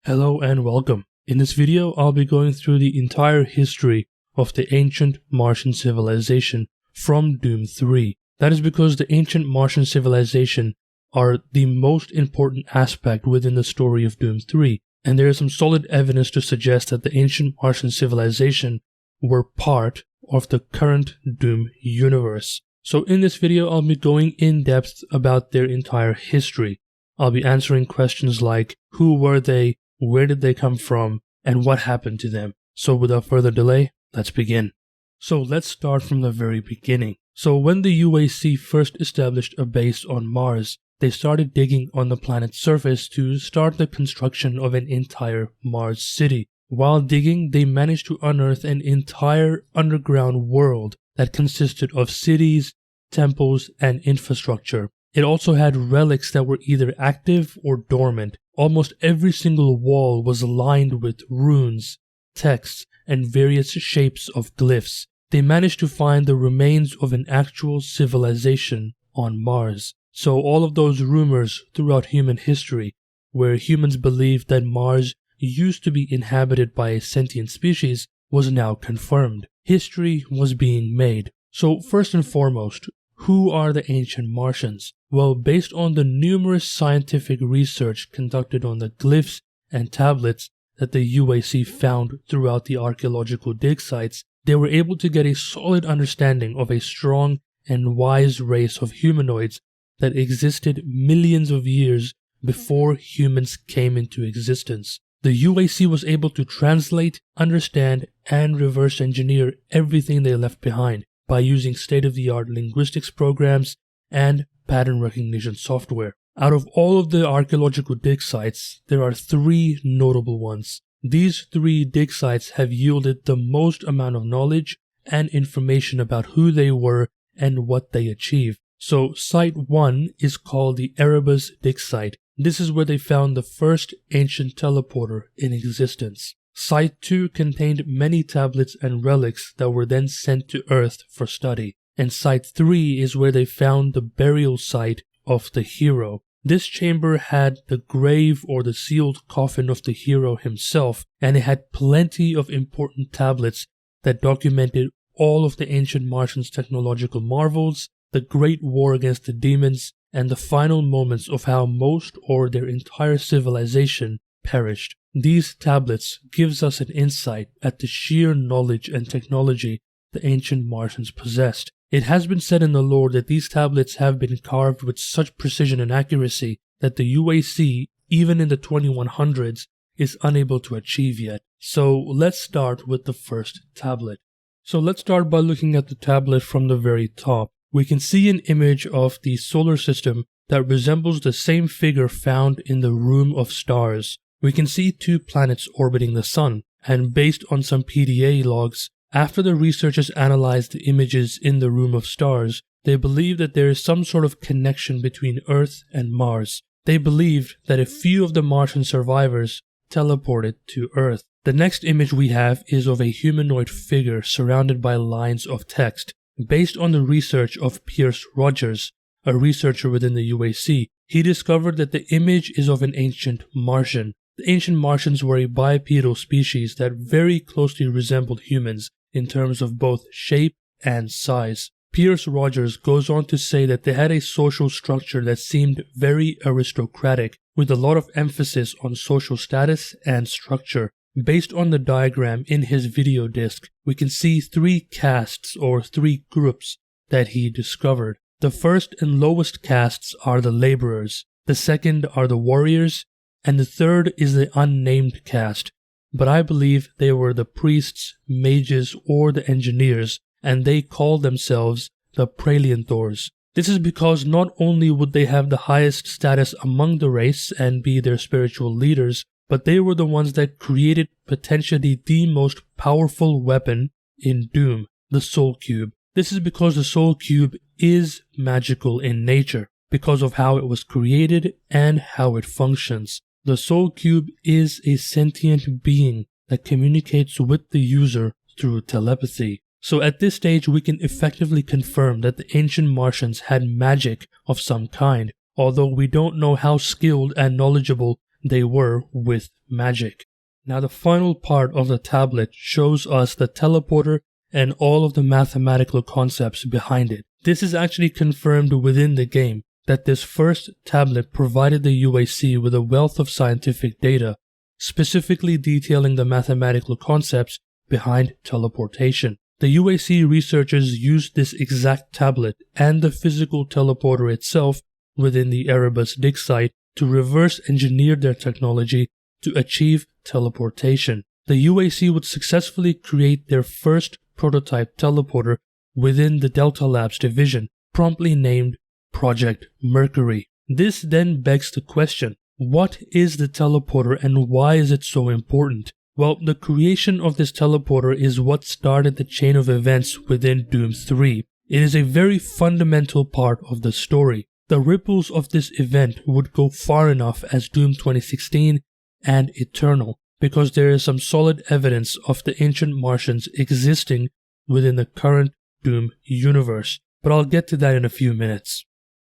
Hello and welcome. In this video, I'll be going through the entire history of the ancient Martian civilization from Doom 3. That is because the ancient Martian civilization are the most important aspect within the story of Doom 3, and there is some solid evidence to suggest that the ancient Martian civilization were part of the current Doom universe. So in this video, I'll be going in depth about their entire history. I'll be answering questions like, who were they, where did they come from, and what happened to them? So without further delay, let's begin. So let's start from the very beginning. So when the UAC first established a base on Mars, they started digging on the planet's surface to start the construction of an entire Mars city. While digging, they managed to unearth an entire underground world that consisted of cities, temples, and infrastructure. It also had relics that were either active or dormant. Almost every single wall was lined with runes, texts, and various shapes of glyphs. They managed to find the remains of an actual civilization on Mars. So all of those rumors throughout human history, where humans believed that Mars used to be inhabited by a sentient species, was now confirmed. History was being made. So first and foremost, who are the ancient Martians? Well, based on the numerous scientific research conducted on the glyphs and tablets that the UAC found throughout the archaeological dig sites, they were able to get a solid understanding of a strong and wise race of humanoids that existed millions of years before humans came into existence. The UAC was able to translate, understand, and reverse engineer everything they left behind by using state-of-the-art linguistics programs and pattern recognition software. Out of all of the archaeological dig sites, there are three notable ones. These three dig sites have yielded the most amount of knowledge and information about who they were and what they achieved. So Site 1 is called the Erebus dig site. This is where they found the first ancient teleporter in existence. Site 2 contained many tablets and relics that were then sent to Earth for study. And Site 3 is where they found the burial site of the hero. This chamber had the grave or the sealed coffin of the hero himself, and it had plenty of important tablets that documented all of the ancient Martians' technological marvels, the great war against the demons, and the final moments of how most or their entire civilization perished. These tablets gives us an insight at the sheer knowledge and technology the ancient Martians possessed. It has been said in the lore that these tablets have been carved with such precision and accuracy that the UAC, even in the 2100s, is unable to achieve yet. So let's start with the first tablet. So let's start by looking at the tablet from the very top. We can see an image of the solar system that resembles the same figure found in the Room of Stars. We can see two planets orbiting the sun, and based on some PDA logs, after the researchers analyzed the images in the Room of Stars, they believe that there is some sort of connection between Earth and Mars. They believed that a few of the Martian survivors teleported to Earth. The next image we have is of a humanoid figure surrounded by lines of text. Based on the research of Pierce Rogers, a researcher within the UAC, he discovered that the image is of an ancient Martian. The ancient Martians were a bipedal species that very closely resembled humans in terms of both shape and size. Pierce Rogers goes on to say that they had a social structure that seemed very aristocratic, with a lot of emphasis on social status and structure. Based on the diagram in his video disc, we can see three castes or three groups that he discovered. The first and lowest castes are the laborers, the second are the warriors, and the third is the unnamed caste, but I believe they were the priests, mages, or the engineers, and they called themselves the Praelianthors. This is because not only would they have the highest status among the race and be their spiritual leaders, but they were the ones that created potentially the most powerful weapon in Doom, the Soul Cube. This is because the Soul Cube is magical in nature, because of how it was created and how it functions. The Soul Cube is a sentient being that communicates with the user through telepathy. So at this stage we can effectively confirm that the ancient Martians had magic of some kind, although we don't know how skilled and knowledgeable they were with magic. Now the final part of the tablet shows us the teleporter and all of the mathematical concepts behind it. This is actually confirmed within the game that this first tablet provided the UAC with a wealth of scientific data, specifically detailing the mathematical concepts behind teleportation. The UAC researchers used this exact tablet and the physical teleporter itself within the Erebus dig site to reverse engineer their technology to achieve teleportation. The UAC would successfully create their first prototype teleporter within the Delta Labs division, promptly named Project Mercury. This then begs the question, what is the teleporter and why is it so important? Well, the creation of this teleporter is what started the chain of events within Doom 3. It is a very fundamental part of the story. The ripples of this event would go far enough as Doom 2016 and Eternal, because there is some solid evidence of the ancient Martians existing within the current Doom universe, but I'll get to that in a few minutes.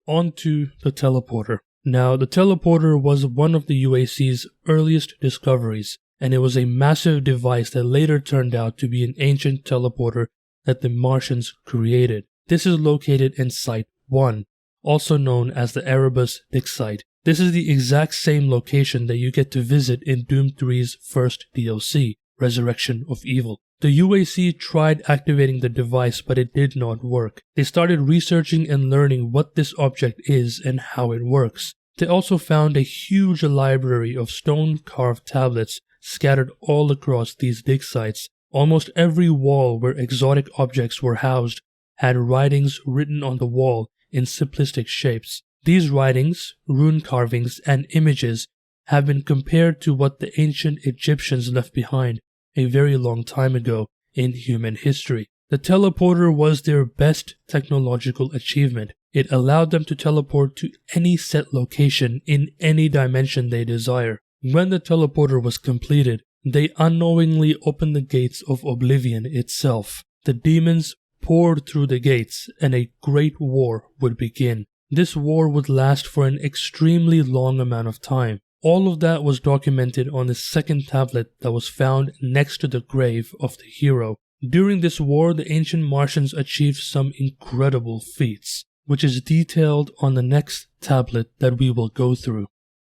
On to the teleporter. Now, the teleporter was one of the UAC's earliest discoveries, and it was a massive device that later turned out to be an ancient teleporter that the Martians created. This is located in Site 1, also known as the Erebus dig site. This is the exact same location that you get to visit in Doom 3's first DLC, Resurrection of Evil. The UAC tried activating the device, but it did not work. They started researching and learning what this object is and how it works. They also found a huge library of stone-carved tablets scattered all across these dig sites. Almost every wall where exotic objects were housed had writings written on the wall in simplistic shapes. These writings, rune carvings, and images have been compared to what the ancient Egyptians left behind a very long time ago in human history. The teleporter was their best technological achievement. It allowed them to teleport to any set location in any dimension they desire. When the teleporter was completed, they unknowingly opened the gates of oblivion itself. The demons poured through the gates and a great war would begin. This war would last for an extremely long amount of time. All of that was documented on the second tablet that was found next to the grave of the hero. During this war, the ancient Martians achieved some incredible feats, which is detailed on the next tablet that we will go through.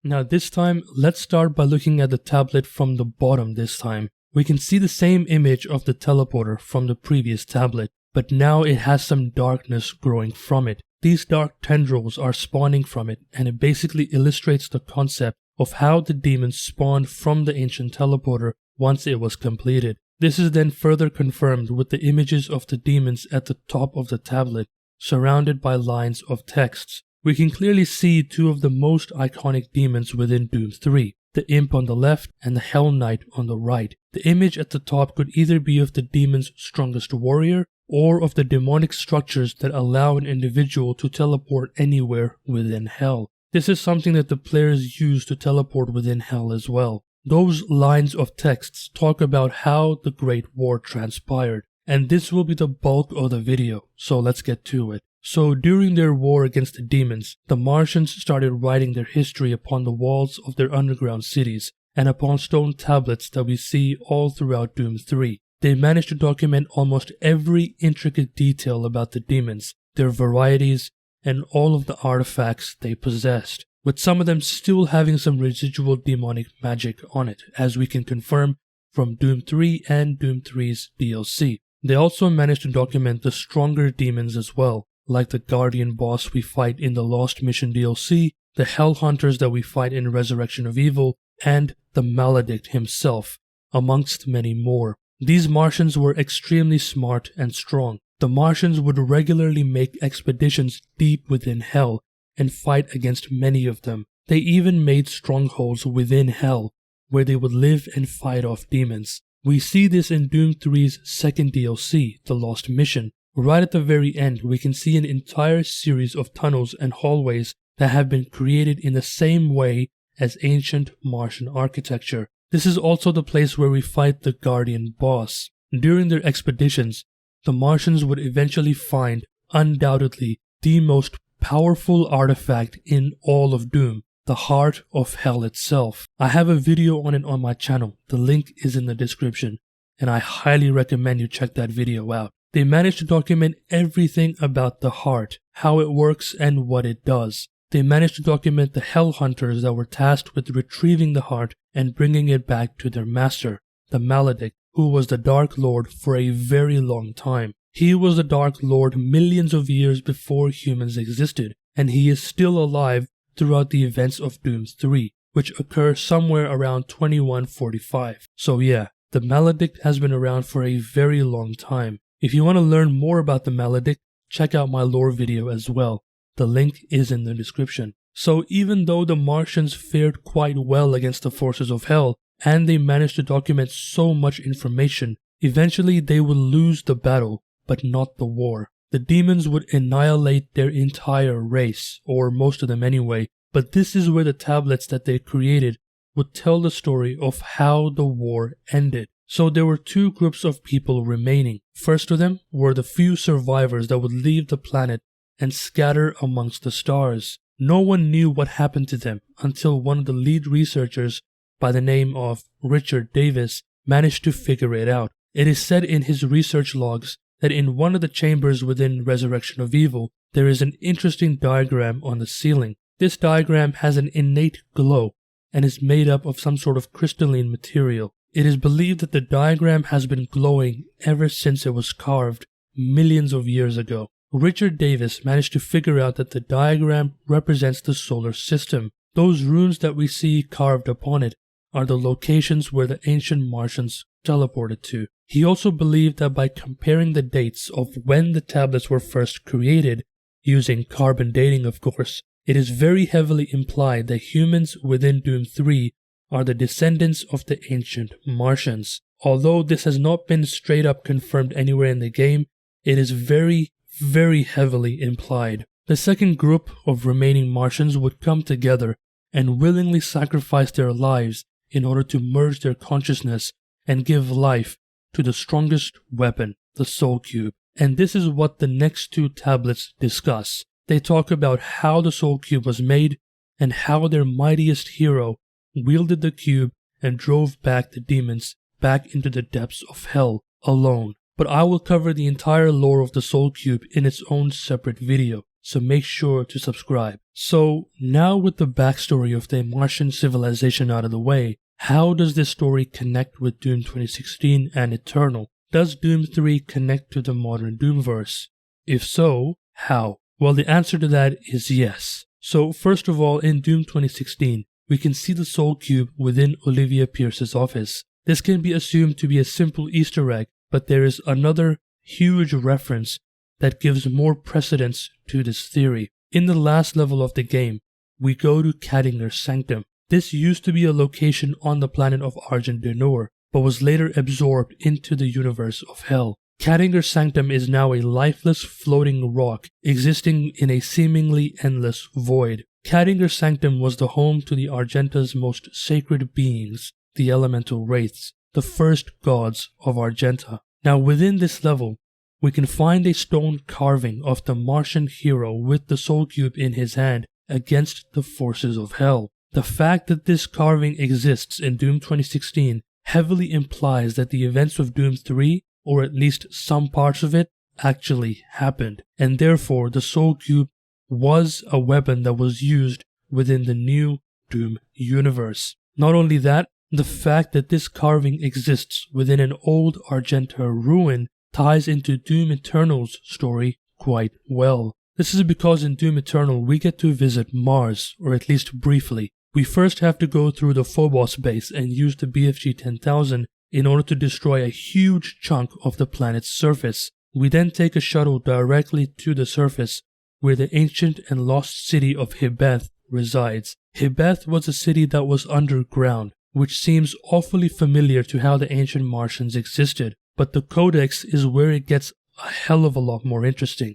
Now this time, let's start by looking at the tablet from the bottom this time. We can see the same image of the teleporter from the previous tablet, but now it has some darkness growing from it. These dark tendrils are spawning from it, and it basically illustrates the concept of how the demons spawned from the ancient teleporter once it was completed. This is then further confirmed with the images of the demons at the top of the tablet, surrounded by lines of texts. We can clearly see two of the most iconic demons within Doom 3, the Imp on the left and the Hell Knight on the right. The image at the top could either be of the demon's strongest warrior, or of the demonic structures that allow an individual to teleport anywhere within Hell. This is something that the players use to teleport within Hell as well. Those lines of texts talk about how the Great War transpired, and this will be the bulk of the video, so let's get to it. So during their war against the demons, the Martians started writing their history upon the walls of their underground cities, and upon stone tablets that we see all throughout Doom 3. They managed to document almost every intricate detail about the demons, their varieties, and all of the artifacts they possessed, with some of them still having some residual demonic magic on it, as we can confirm from Doom 3 and Doom 3's DLC. They also managed to document the stronger demons as well, like the Guardian boss we fight in the Lost Mission DLC, the Hell Hunters that we fight in Resurrection of Evil, and the Maledict himself, amongst many more. These Martians were extremely smart and strong. The Martians would regularly make expeditions deep within Hell and fight against many of them. They even made strongholds within Hell, where they would live and fight off demons. We see this in Doom 3's second DLC, The Lost Mission. Right at the very end, we can see an entire series of tunnels and hallways that have been created in the same way as ancient Martian architecture. This is also the place where we fight the Guardian boss. During their expeditions, the Martians would eventually find, undoubtedly, the most powerful artifact in all of Doom, the heart of hell itself. I have a video on it on my channel. The link is in the description, and I highly recommend you check that video out. They managed to document everything about the heart, how it works and what it does. They managed to document the hell hunters that were tasked with retrieving the heart and bringing it back to their master, the Maledict, who was the Dark Lord for a very long time. He was the Dark Lord millions of years before humans existed, and he is still alive throughout the events of Doom 3, which occur somewhere around 2145. So yeah, the Maledict has been around for a very long time. If you want to learn more about the Maledict, check out my lore video as well. The link is in the description. So even though the Martians fared quite well against the forces of hell, and they managed to document so much information, eventually they would lose the battle, but not the war. The demons would annihilate their entire race, or most of them anyway, but this is where the tablets that they created would tell the story of how the war ended. So there were two groups of people remaining. First of them were the few survivors that would leave the planet and scatter amongst the stars. No one knew what happened to them until one of the lead researchers by the name of Richard Davis managed to figure it out. It is said in his research logs that in one of the chambers within Resurrection of Evil, there is an interesting diagram on the ceiling. This diagram has an innate glow and is made up of some sort of crystalline material. It is believed that the diagram has been glowing ever since it was carved millions of years ago. Richard Davis managed to figure out that the diagram represents the solar system. Those runes that we see carved upon it are the locations where the ancient Martians teleported to. He also believed that by comparing the dates of when the tablets were first created, using carbon dating of course, it is very heavily implied that humans within Doom 3 are the descendants of the ancient Martians. Although this has not been straight up confirmed anywhere in the game, it is very heavily implied. The second group of remaining Martians would come together and willingly sacrifice their lives in order to merge their consciousness and give life to the strongest weapon, the Soul Cube. And this is what the next two tablets discuss. They talk about how the Soul Cube was made and how their mightiest hero wielded the cube and drove back the demons back into the depths of hell alone. But I will cover the entire lore of the Soul Cube in its own separate video, so make sure to subscribe. So now with the backstory of the Martian civilization out of the way, how does this story connect with Doom 2016 and Eternal? Does Doom 3 connect to the modern Doomverse? If so, how? Well, the answer to that is yes. So first of all, in Doom 2016, we can see the Soul Cube within Olivia Pierce's office. This can be assumed to be a simple Easter egg, but there is another huge reference that gives more precedence to this theory. In the last level of the game, we go to Catingler's Sanctum. This used to be a location on the planet of Argent Denor, but was later absorbed into the universe of Hell. Catingler's Sanctum is now a lifeless floating rock existing in a seemingly endless void. Catingler's Sanctum was the home to the Argenta's most sacred beings, the elemental wraiths, the first gods of Argenta. Now within this level, we can find a stone carving of the Martian hero with the Soul Cube in his hand against the forces of hell. The fact that this carving exists in Doom 2016 heavily implies that the events of Doom 3, or at least some parts of it, actually happened, and therefore the Soul Cube was a weapon that was used within the new Doom universe. Not only that, the fact that this carving exists within an old Argenta ruin ties into Doom Eternal's story quite well. This is because in Doom Eternal we get to visit Mars, or at least briefly. We first have to go through the Phobos base and use the BFG 10,000 in order to destroy a huge chunk of the planet's surface. We then take a shuttle directly to the surface, where the ancient and lost city of Hibeth resides. Hibeth was a city that was underground, which seems awfully familiar to how the ancient Martians existed, but the Codex is where it gets a hell of a lot more interesting.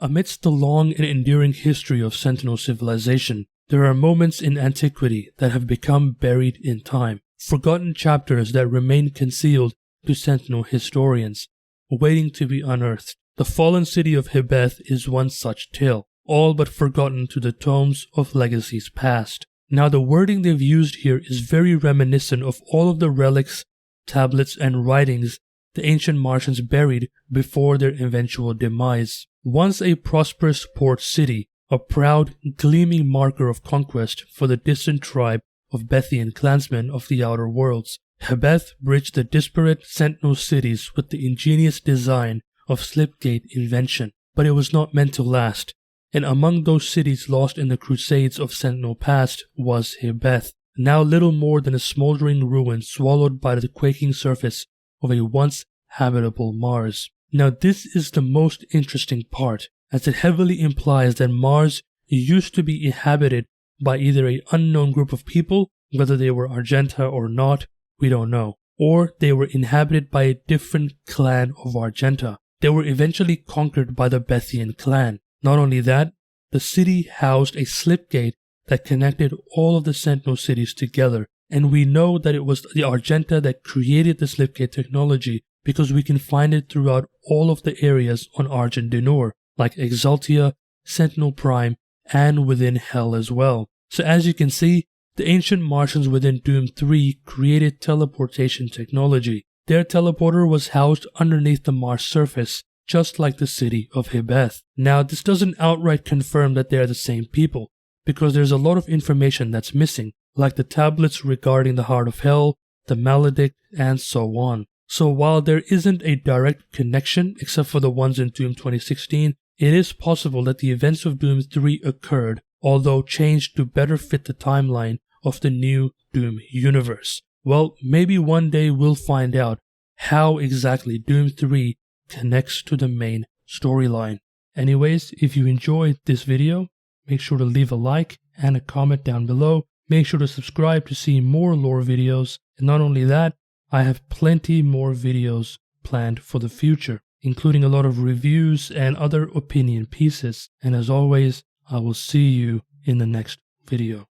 Amidst the long and enduring history of Sentinel civilization, there are moments in antiquity that have become buried in time, forgotten chapters that remain concealed to Sentinel historians, waiting to be unearthed. The fallen city of Hibeth is one such tale, all but forgotten to the tomes of legacies past. Now the wording they've used here is very reminiscent of all of the relics, tablets, and writings the ancient Martians buried before their eventual demise. Once a prosperous port city, a proud, gleaming marker of conquest for the distant tribe of Bethian clansmen of the Outer Worlds, Hebeth bridged the disparate sentinel cities with the ingenious design of slipgate invention. But it was not meant to last, and among those cities lost in the crusades of Sentinel past was Hebeth, now little more than a smoldering ruin swallowed by the quaking surface of a once habitable Mars. Now this is the most interesting part, as it heavily implies that Mars used to be inhabited by either an unknown group of people, whether they were Argenta or not, we don't know, or they were inhabited by a different clan of Argenta. They were eventually conquered by the Bethian clan. Not only that, the city housed a slipgate that connected all of the Sentinel cities together, and we know that it was the Argenta that created the slipgate technology because we can find it throughout all of the areas on Argent Denor, like Exaltia, Sentinel Prime, and within Hell as well. So as you can see, the ancient Martians within Doom 3 created teleportation technology. Their teleporter was housed underneath the Mars surface, just like the city of Hebeth. Now this doesn't outright confirm that they are the same people, because there's a lot of information that's missing, like the tablets regarding the Heart of Hell, the Maledict, and so on. So while there isn't a direct connection except for the ones in Doom 2016, it is possible that the events of Doom 3 occurred, although changed to better fit the timeline of the new Doom universe. Well, maybe one day we'll find out how exactly Doom 3 connects to the main storyline. Anyways, if you enjoyed this video, make sure to leave a like and a comment down below. Make sure to subscribe to see more lore videos, and not only that, I have plenty more videos planned for the future, including a lot of reviews and other opinion pieces. And as always, I will see you in the next video.